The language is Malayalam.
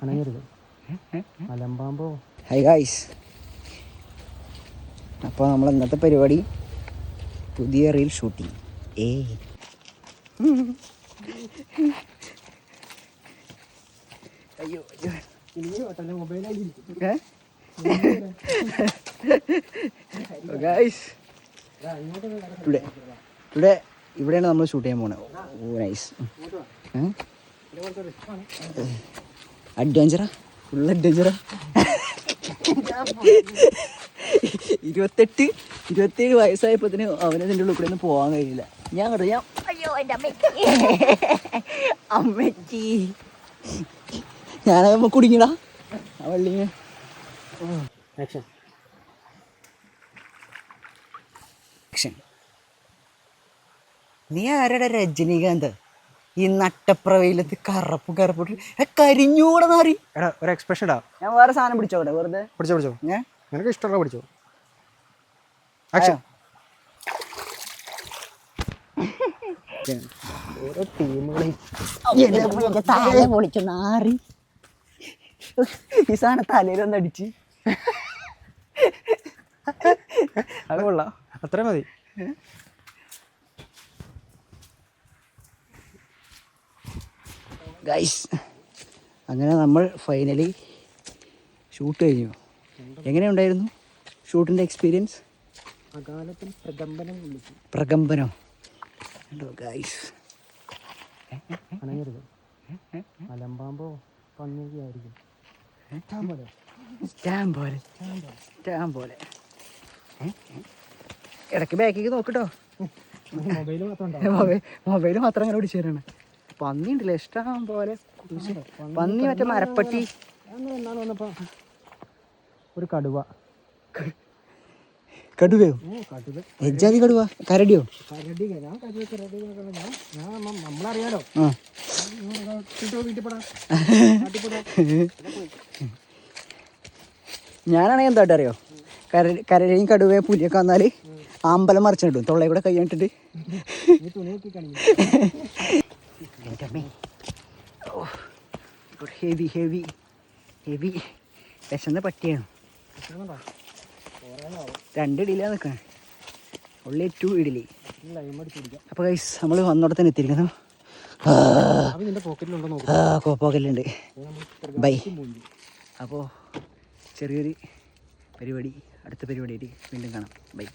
അണങ്ങരുത് മലമ്പാമ്പോ. ഹൈ ഗായ്സ്, അപ്പോൾ നമ്മൾ ഇന്നത്തെ പരിപാടി പുതിയ റീൽ ഷൂട്ടിങ്. അയ്യോ ഗായ്സ്, ടുഡേ ഇവിടെയാണ് നമ്മൾ ഷൂട്ട് ചെയ്യാൻ പോകുന്നത്. ഓ നൈസ്. അഡ്വഞ്ചറാ, ഫുൾ അഡ്വഞ്ചറാ. 27 വയസ്സായപ്പോത്തിന് അവനതിൻ്റെ ഉള്ളിൽ കൂടെ ഒന്നും പോകാൻ കഴിയില്ല. ഞാൻ പറയാം, അയ്യോ എൻ്റെ അമ്മച്ചി ഞാനമ്മ കുടുങ്ങിടാ ആ വള്ളിങ്ങ. നീ ആരുടെ രജനീകാന്ത്? ഈ നട്ടപ്രവയിലത്ത് കറുപ്പ് കരിഞ്ഞൂടെ മാറി. എടാ ഒരു എക്സ്പ്രഷൻ ഇടാ. ഞാൻ വേറെ സാധനം പിടിച്ചോട്ടെ, വെറുതെ പിടിച്ചോ നിനക്ക് ഇഷ്ടമുള്ള പിടിച്ചോ. ആക്ഷൻ. ഓരോ ടീമുകളെ പൊളിച്ചു നാറി. ഈ സാധനം തലയിലൊന്ന് അടിച്ച് അത് കൊള്ളാം, അത്ര മതി. ഗൈസ്, അങ്ങനെ നമ്മൾ ഫൈനലി ഷൂട്ട് കഴിഞ്ഞു. എങ്ങനെയുണ്ടായിരുന്നു ഷൂട്ടിൻ്റെ എക്സ്പീരിയൻസ്? അകാലത്തിൽ പ്രകമ്പനോ ഉണ്ടോ ഗൈസ്? അണങ്ങരുത് മലമ്പാമ്പോ പന്നിയൊക്കെ ആയിരിക്കും. സ്റ്റാം പോലെ ഇടയ്ക്ക് ബാക്കിലേക്ക് നോക്കട്ടോ. മൊബൈൽ മാത്രം അങ്ങനെ പിടിച്ചു തരാണ്. പന്നി ഉണ്ടല്ലേ ഇഷ്ടം പോലെ. പന്നി മറ്റേ മരപ്പട്ടി. എന്താണ് വന്നപ്പോ ഒരു കടുവയോ? എജാതി കടുവ? കരടിയോ? നമ്മളറിയാലോ. ഞാനാണെങ്കിൽ എന്തായിട്ട് അറിയോ, കരടിയും കടുവയും പുലിയൊക്കെ വന്നാല് അമ്പലം മറിച്ചിട്ടും തൊള്ളയെ കൂടെ കൈയിട്ടിട്ട് ഹെവി ഹെവി ഹെവി വിശന്ന പട്ടിയാണ്. 2 ഇഡലിയാണ് നിൽക്കണേ, ഉള്ളി 2 ഇഡലി. അപ്പോൾ ഗൈസ്, നമ്മൾ വന്നോടെ തന്നെ എത്തിയിരിക്കുന്നു. പോക്കറ്റിലുണ്ട്. ബൈ. അപ്പോൾ ചെറിയൊരു പരിപാടി, അടുത്ത പരിപാടിയായിട്ട് വീണ്ടും കാണാം. ബൈ.